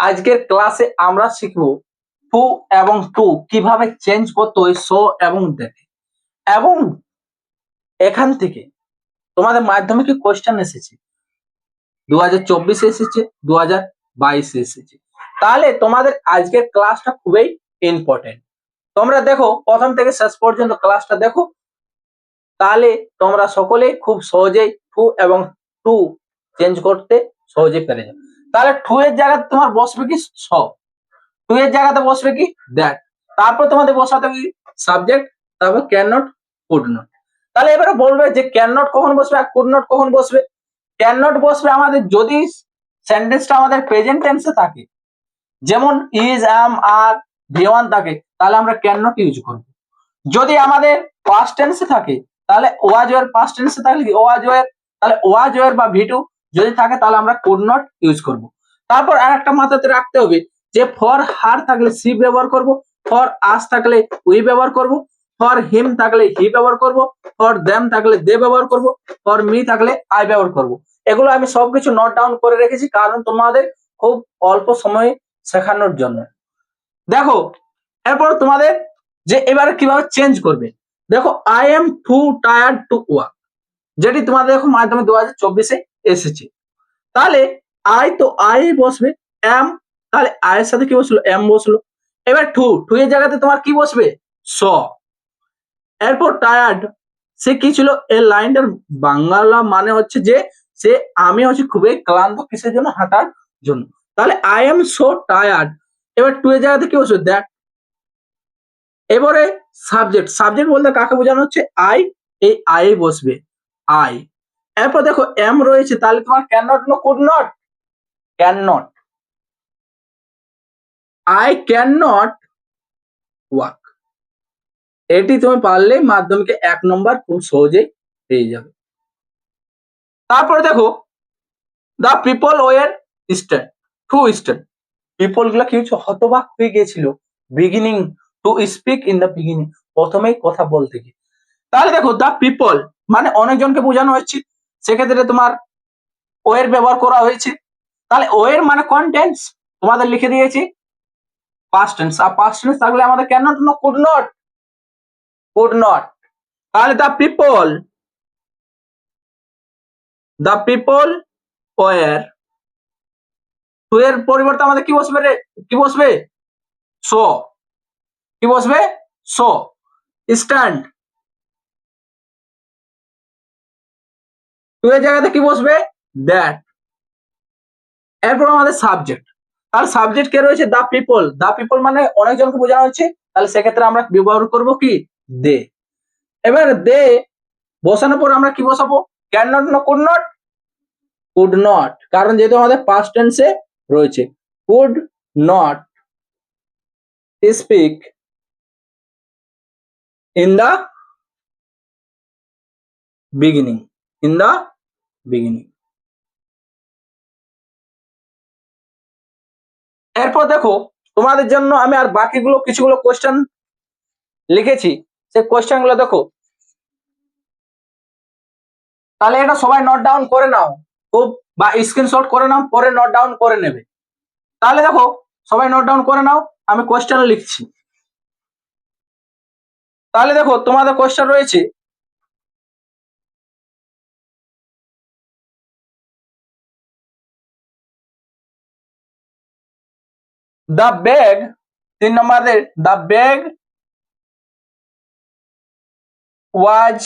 আজকের ক্লাসে আমরা শিখব টু এবং টু কিভাবে চেঞ্জ করতে হয় শো এবং দেখে। এবং এখান থেকে তোমাদের মাধ্যমিকে কোশ্চেন এসেছে 2024 এসেছে, 2022 এসেছে। তাহলে তোমাদের আজকের ক্লাসটা খুবই ইম্পর্টেন্ট। তোমরা দেখো প্রথম থেকে শেষ পর্যন্ত ক্লাসটা দেখো, তাহলে তোমরা সকলেই খুব সহজেই টু এবং টু চেঞ্জ করতে সহজে পেরে যাবে। তাহলে টু এর জায়গাতে তোমার বসবে কি শো, টু এর জায়গাতে বসবে কি দ্যাট, তারপর তোমাদের বসাতে হবে সাবজেক্ট, তারপর ক্যান নট, কুড নট। তাহলে এবারে বলবে যে ক্যান নট কখন বসবে আর কুড নট কখন বসবে। ক্যান নট বসবে আমাদের যদি সেন্টেন্সটা আমাদের প্রেজেন্ট টেন্সে থাকে, যেমন ইজ, অ্যাম, আর, ভি1 থাকে, তাহলে আমরা ক্যান নট ইউজ করব। যদি আমাদের পাস্ট টেন্সে থাকে, তাহলে ওয়াজ ওয়ার পাস্ট টেন্সে থাকলে কি ওয়াজ ওয়ার, তাহলে ওয়াজ ওয়ার বা ভি2 যদি থাকে তাহলে আমরা কুড নট ইউজ করব। তারপর আরেকটা মাথাতে রাখতে হবে যে ফর হার থাকলে সি ব্যবহার করব, ফর আস থাকলে উই ব্যবহার করব, ফর হিম থাকলে হি ব্যবহার করব, ফর দেম থাকলে দে ব্যবহার করব, ফর মি থাকলে আই ব্যবহার করব। এগুলো আমি সবকিছু নোট ডাউন করে রেখেছি, কারণ তোমাদের খুব অল্প সময়ে শেখানোর জন্য। দেখো এরপর তোমাদের যে এবারে কিভাবে চেঞ্জ করবে, দেখো I am two tired to work, যেটি তোমাদের দেখো মাধ্যমে 2024 এসেছে। তাহলে আই তো আই বসবে, এম তাহলে আই এর সাথে কি বসলো এম বসলো। এবার টু, টু এর জায়গাতে তোমার কি বসবে স। এরপর টায়ার্ড, সে কি ছিল এই লাইনটার বাংলা মানে হচ্ছে যে সে আমি হচ্ছে খুবই ক্লান্ত, কিসের জন্য হাঁটার জন্য। তাহলে আই এম সো টায়ার্ড। এবার টু এর জায়গাতে কি বসবে দ্যাট। এবারে সাবজেক্ট, সাবজেক্ট বলতে কাকে বোঝানো হচ্ছে আই, এই আই বসবে আই। এরপর দেখো এম রয়েছে, তাহলে তোমার can not know could not, can not, I can not work. এটি তুমি পারলে মাধ্যমিকে 1 নম্বর খুব সহজেই পেয়ে যাবে। তারপরে দেখো the people were stand to stand, people গুলা কি হচ্ছে হতবাক হয়ে গিয়েছিল beginning to speak in the beginning, প্রথমেই কথা বলতে গিয়ে। তাহলে দেখো দা পিপল মানে অনেকজনকে বোঝানো হয়েছে, সেক্ষেত্রে তোমার ওয়ের ব্যবহার করা হয়েছে। তাহলে ওয়ের মানে কোন টেন্স তোমাদের লিখে দিয়েছি পাস্ট টেন্স, আর পাস্ট টেন্স থাকলে আমাদের can not know could not, could not. তাহলে দা পিপল ওয়ার, টু এর পরিবর্তে আমাদের কি বসবে রে, কি বসবে সো, কি বসবে সো। স্ট্যান্ড, টু এর জায়গাতে কি বসবে দ্যাট। এরপর আমাদের সাবজেক্ট, তাহলে সাবজেক্ট কে রয়েছে দা পিপল, দা পিপল মানে অনেকজনকে বোঝানো হচ্ছে, তাহলে সেক্ষেত্রে আমরা ব্যবহার করব কি দে। এবার দে বসানোর পর আমরা কি বসাবো ক্যান নট না কুড নট, কুড নট, কারণ যেহেতু আমাদের পাস্ট টেন্সে রয়েছে। Could not speak in the beginning, in the beginning. এরপর দেখো তোমাদের জন্য আমি আর বাকিগুলো কিছুগুলো কোশ্চেন লিখেছি, সেই কোশ্চেন গুলো দেখো, তাহলে এটা সবাই নোট ডাউন করে নাও খুব, বা স্ক্রিনশট করে নাও, পরে নোট ডাউন করে নেবে। তাহলে দেখো সবাই নোট ডাউন করে নাও, আমি কোশ্চেন লিখছি। তাহলে দেখো তোমাদের কোশ্চেন রয়েছে দ্য ব্যাগ, 3 নম্বরের the bag was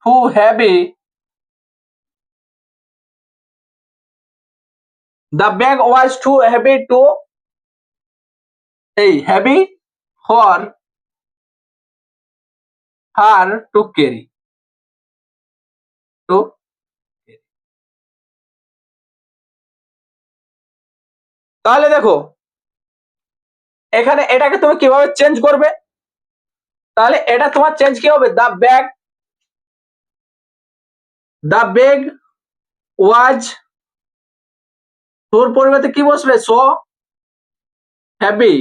too heavy, the bag was too heavy to, এই heavy for her to carry, to. তাহলে দেখো এখানে এটাকে তুমি কিভাবে চেঞ্জ করবে, তাহলে এটা তোমার চেঞ্জ কি হবে দ্য ব্যাগ ওয়াজ, তোর পরিবর্তে কি বসবে সো হেভি,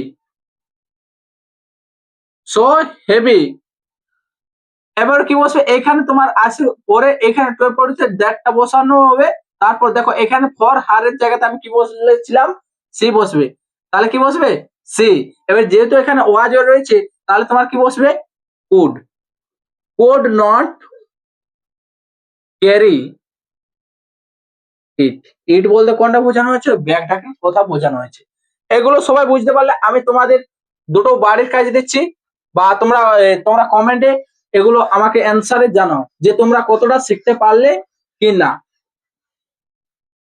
সো হেভি। এবার কি বসবে এখানে তোমার আসে পরে, এখানে তোর পরিবর্তে দ্যাটটা বসানো হবে। তারপর দেখো এখানে ফর হারের জায়গাতে আমি কি বলেছিলাম সি বসবে, তাহলে কি বসবে সি। এবার যেহেতু এখানে ওয়াজ রয়েছে তাহলে তোমার কি বসবে could. Could not carry it. It বলতে কোনটা বোঝানো হয়েছে, ব্যাগটাকে কথা বোঝানো হয়েছে। এগুলো সবাই বুঝতে পারলে আমি তোমাদের দুটো বাড়ির কাজ দিচ্ছি, বা তোমরা কমেন্টে এগুলো আমাকে অ্যান্সারে জানাও যে তোমরা কতটা শিখতে পারলে কি না।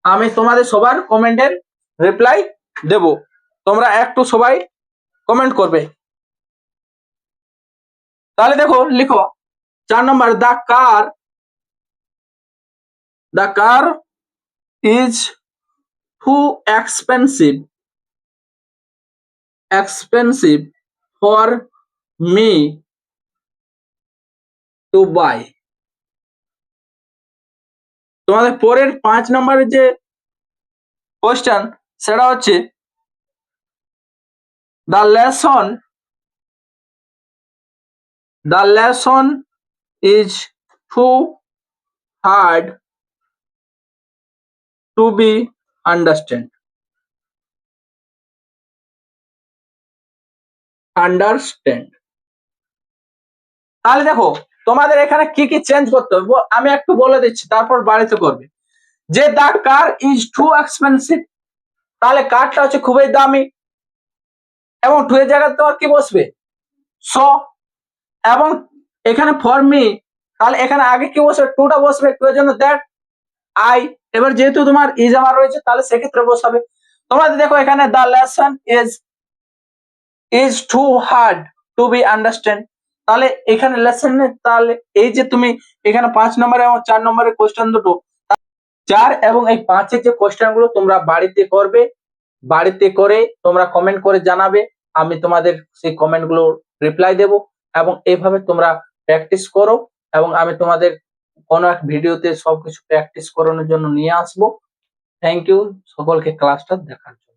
আমি তোমাদের সবার কমেন্টের রিপ্লাই দেব, তোমরা একটু সবাই কমেন্ট করবে। তাহলে দেখো লিখো 4 number, the car is too expensive for me to buy. তোমাদের পরের 5 নম্বরের যে কোশ্চেন সেটা হচ্ছে the lesson is too hard to be understand. তাহলে দেখো তোমাদের এখানে কি কি চেঞ্জ করতে হবে আমি একটু বলে দিচ্ছি, তারপর বাড়িতে করবে। যে the car is too expensive, তাহলে কারটা হচ্ছে খুবই দামি, এবং টু এর জায়গায় তোমার কি বসবে সো। এবং এখানে ফর মি, তাহলে এখানে আগে কি বসবে টুটা বসবে, টু এর জন্য দ্যাট আই। এবার যেহেতু তোমার ইজ আমার রয়েছে তাহলে সেক্ষেত্রে বসাবে। তোমাদের দেখো এখানে the lesson is too hard to be understand, তাহলে এখানে লেসন, তাহলে এই যে তুমি এখানে 5 নম্বরে এবং 4 নম্বরের কোশ্চেন দুটো, 4 এবং এই 5 এর যে কোশ্চেন গুলো তোমরা বাড়িতে করবে, বাড়িতে করে তোমরা কমেন্ট করে জানাবে, আমি তোমাদের সেই কমেন্ট গুলো রিপ্লাই দেব। এবং এইভাবে তোমরা প্র্যাকটিস করো, এবং আমি তোমাদের কোনো এক ভিডিওতে সবকিছু প্র্যাকটিস করানোর জন্য নিয়ে আসবো। থ্যাংক ইউ সকলকে ক্লাসটা দেখার জন্য।